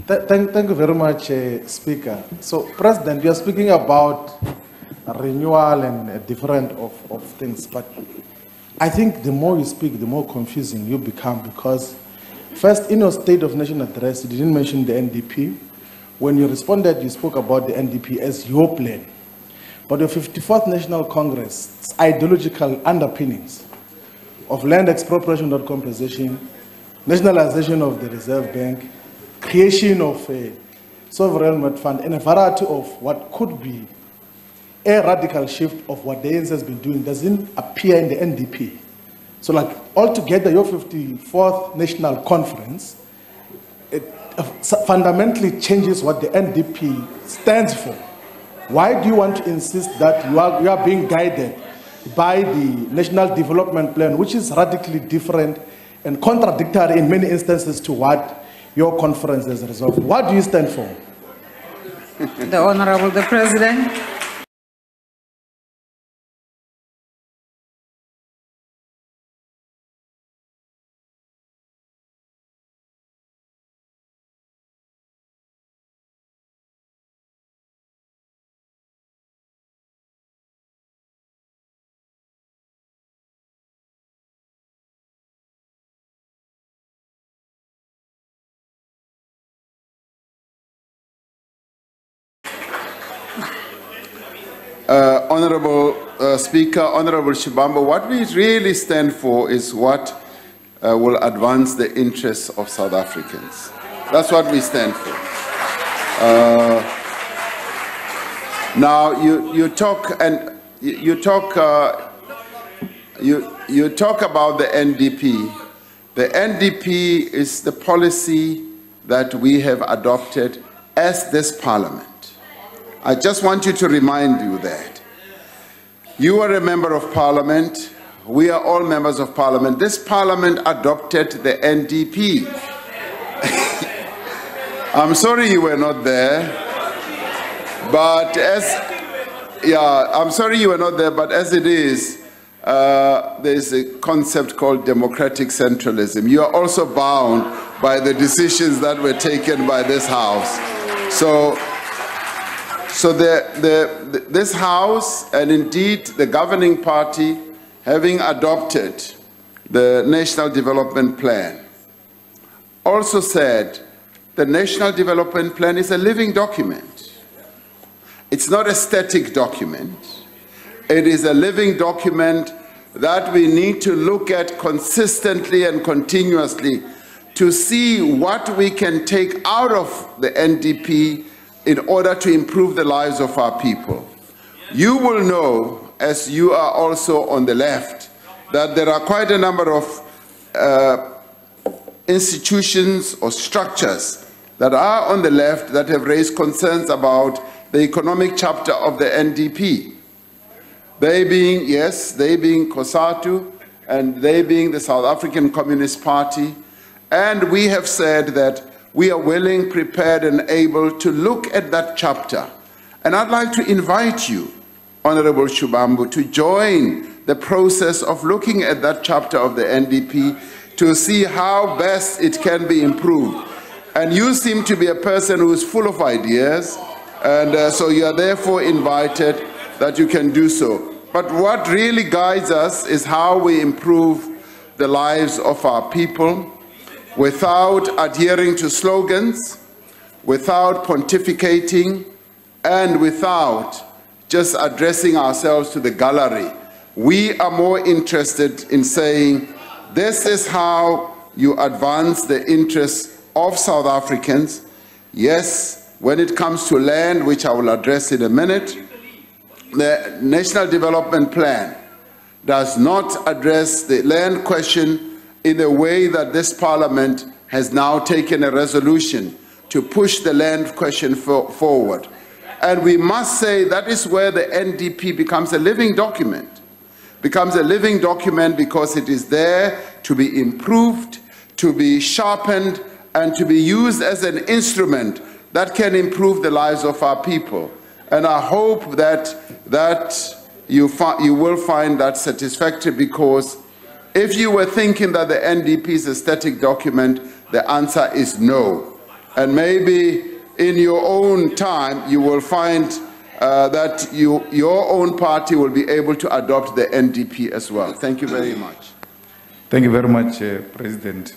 Thank you very much, Speaker. So, President, you are speaking about renewal and different of things, but I think the more you speak, the more confusing you become, because first, in your State of Nation address, you didn't mention the NDP. When you responded, you spoke about the NDP as your plan. But the 54th National Congress, ideological underpinnings of land expropriation, not compensation, nationalization of the Reserve Bank, creation of a sovereign wealth fund, and a variety of what could be a radical shift of what the ANC has been doing doesn't appear in the NDP. So like altogether, your 54th National Conference, it fundamentally changes what the NDP stands for. Why do you want to insist that you are being guided by the National Development Plan, which is radically different and contradictory in many instances to what your conference has resolved? What do you stand for? The Honorable the President. Honorable Speaker, Honorable Shivambu, what we really stand for is what will advance the interests of South Africans. That's what we stand for. Now you talk about the NDP. The NDP is the policy that we have adopted as this Parliament. I just want you to remind you that. You are a member of Parliament. We are all members of Parliament. This Parliament adopted the NDP. I'm sorry you were not there. But I'm sorry you were not there, but as it is, there's a concept called democratic centralism. You are also bound by the decisions that were taken by this House. So this House, and indeed the governing party, having adopted the National Development Plan, also said the National Development Plan is a living document. It's not a static document. It is a living document that we need to look at consistently and continuously to see what we can take out of the NDP in order to improve the lives of our people. You will know, as you are also on the left, that there are quite a number of institutions or structures that are on the left that have raised concerns about the economic chapter of the NDP. They being COSATU, and they being the South African Communist Party. And we have said that we are willing, prepared, and able to look at that chapter. And I'd like to invite you, Honorable Shivambu, to join the process of looking at that chapter of the NDP to see how best it can be improved. And you seem to be a person who is full of ideas, and so you are therefore invited that you can do so. But what really guides us is how we improve the lives of our people, without adhering to slogans, without pontificating, and without just addressing ourselves to the gallery. We are more interested in saying, this is how you advance the interests of South Africans. Yes, when it comes to land, which I will address in a minute, the National Development Plan does not address the land question in a way that this Parliament has now taken a resolution to push the land question forward. And we must say that is where the NDP becomes a living document. Becomes a living document because it is there to be improved, to be sharpened, and to be used as an instrument that can improve the lives of our people. And I hope that you will find that satisfactory, because if you were thinking that the NDP is a static document, the answer is no. And maybe in your own time, you will find that your own party will be able to adopt the NDP as well. Thank you very much. Thank you very much, President.